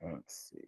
Let's see.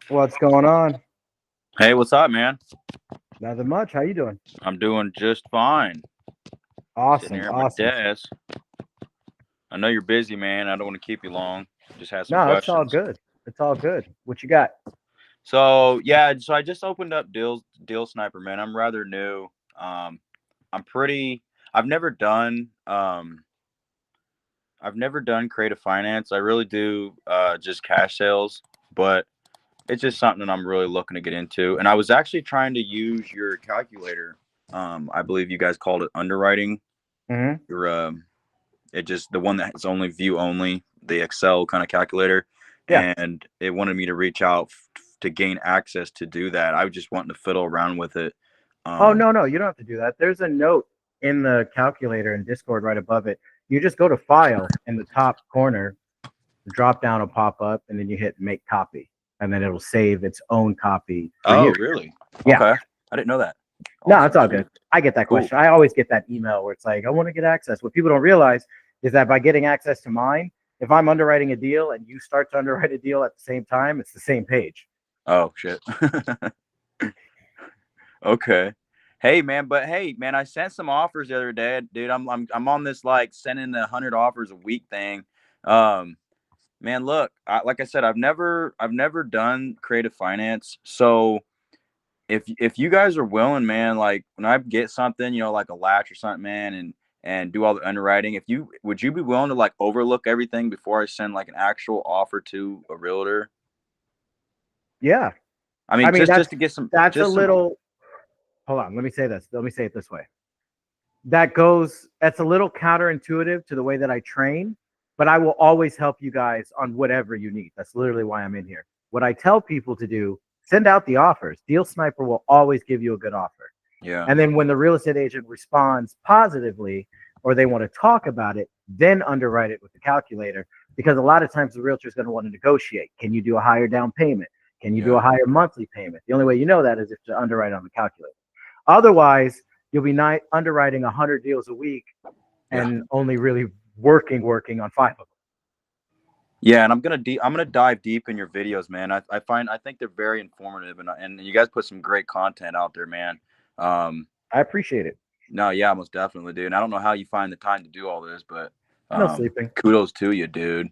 What's going on? Hey, what's up, man? Nothing much. How you doing? I'm doing just fine. Sitting Awesome, here at my awesome. desk. I know you're busy, man. I don't want to keep you long. Just had some No, it's all questions. good. It's all good. What you got? So yeah, so I just opened up Deal Sniper, man. I'm rather new. Um, I'm pretty. I've never done. I've never done creative finance. I really do just cash sales, but it's just something that I'm really looking to get into. And I was actually trying to use your calculator. I believe you guys called it underwriting. Hmm. Your It just the one that's only view only, the Excel kind of calculator, Yeah. and it wanted me to reach out to gain access to do that. I was just wanting to fiddle around with it. Oh, Um, no, no, you don't have to do that. There's a note in the calculator in Discord right above it. You just go to File in the top corner, drop down will pop up, and then you hit Make Copy, and then it'll save its own copy for oh, you. really? Yeah. Okay, I didn't know that. No, it's Awesome, all sweet, good. I get that cool. question. I always get that email where it's like, I want to get access. What people don't realize is that by getting access to mine, if I'm underwriting a deal and you start to underwrite a deal at the same time, it's the same page. Oh shit. Okay. Hey man, but hey man, I sent some offers the other day, dude. I'm on this like sending 100 offers a week thing. Um, Man, look, like I said, I've never done creative finance, so if you guys are willing, man, like when I get something, like a latch or something, man, and do all the underwriting, if you would you be willing to like overlook everything before I send like an actual offer to a realtor? Yeah. I I mean, mean, just to get some, that's a just some. little, hold on. Let me say this. Let me say it this way. That's a little counterintuitive to the way that I train, but I will always help you guys on whatever you need. That's literally why I'm in here. What I tell people to do, send out the offers. Deal Sniper will always give you a good offer. Yeah, And then when the real estate agent responds positively or they want to talk about it, then underwrite it with the calculator. Because a lot of times the realtor is going to want to negotiate. Can you do a higher down payment? Can you do yeah. a higher monthly payment? The only way you know that is if to underwrite on the calculator. Otherwise, you'll be underwriting 100 deals a week Yeah. and only really working on five of them. Yeah, and I'm gonna dive deep in your videos, man. I think they're very informative, and you guys put some great content out there, man. Um, I appreciate it. no, yeah, most definitely, dude. And I don't know how you find the time to do all this, but No sleeping. kudos to you, dude.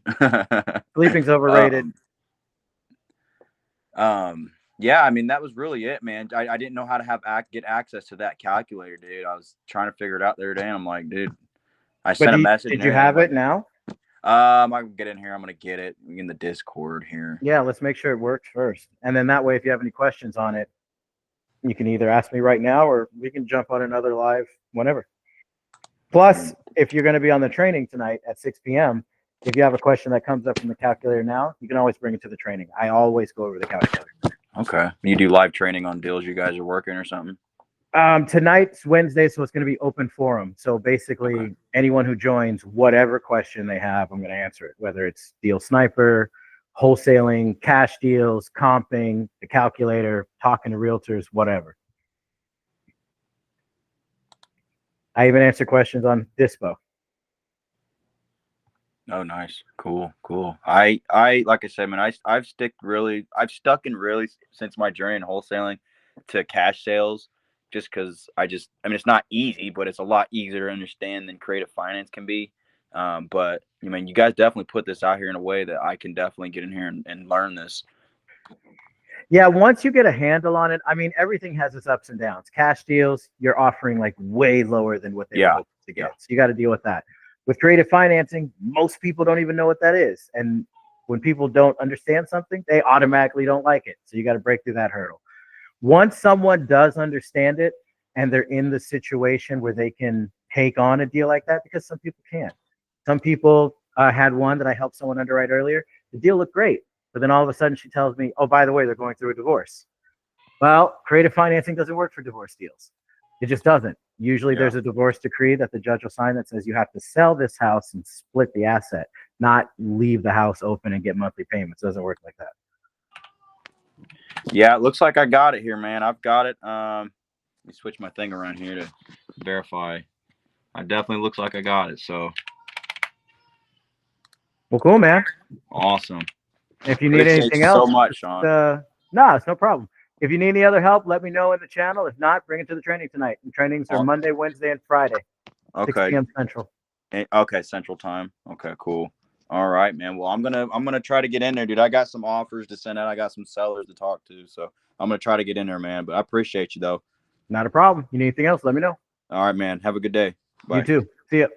Sleeping's overrated. um, yeah, I mean that was really it, man. I didn't know how to get access to that calculator, dude. I was trying to figure it out the other day, and I'm like, dude, I But sent a message did and you everything. I'm have it like, now? I can get in here. I'm gonna get it in the Discord here. Yeah, let's make sure it works first. And then that way, if you have any questions on it, you can either ask me right now or we can jump on another live whenever. Plus, if you're going to be on the training tonight at 6 p.m., if you have a question that comes up from the calculator now, you can always bring it to the training. I always go over the calculator. Okay. You do live training on deals you guys are working or something? Tonight's Wednesday, so it's going to be open forum. So basically, anyone who joins, whatever question they have, I'm going to answer it. Whether it's deal sniper, wholesaling, cash deals, comping, the calculator, talking to realtors, whatever. I even answer questions on Dispo. Oh, nice. Cool. I like I said, man, I've stuck in really since my journey in wholesaling to cash sales, just because I mean, it's not easy, but it's a lot easier to understand than creative finance can be. But I mean, you guys definitely put this out here in a way that I can definitely get in here and learn this. Yeah, once you get a handle on it, I mean, everything has its ups and downs. Cash deals, you're offering like way lower than what they were hoping to get. So you got to deal with that. With creative financing, most people don't even know what that is. And when people don't understand something, they automatically don't like it. So you got to break through that hurdle. Once someone does understand it and they're in the situation where they can take on a deal like that, because some people can't. Some people had one that I helped someone underwrite earlier. The deal looked great. But then all of a sudden she tells me, oh, by the way, they're going through a divorce. Well, creative financing doesn't work for divorce deals. It just doesn't. Usually there's a divorce decree that the judge will sign that says you have to sell this house and split the asset, not leave the house open and get monthly payments. It doesn't work like that. Yeah, it looks like I got it here, man. I've got it. Let me switch my thing around here to verify. It definitely looks like I got it. So, well, cool, man. Awesome. If you need anything else, so much, Sean. No, it's no problem. If you need any other help, let me know in the channel. If not, bring it to the training tonight. And trainings are Monday, Wednesday, and Friday. Okay. 6 p.m. Central. Okay, Central Time. Okay, cool. All right, man. Well, I'm gonna try to get in there, dude. I got some offers to send out. I got some sellers to talk to, so I'm gonna try to get in there, man. But I appreciate you though. Not a problem. You need anything else? Let me know. All right, man. Have a good day. Bye. You too. See ya.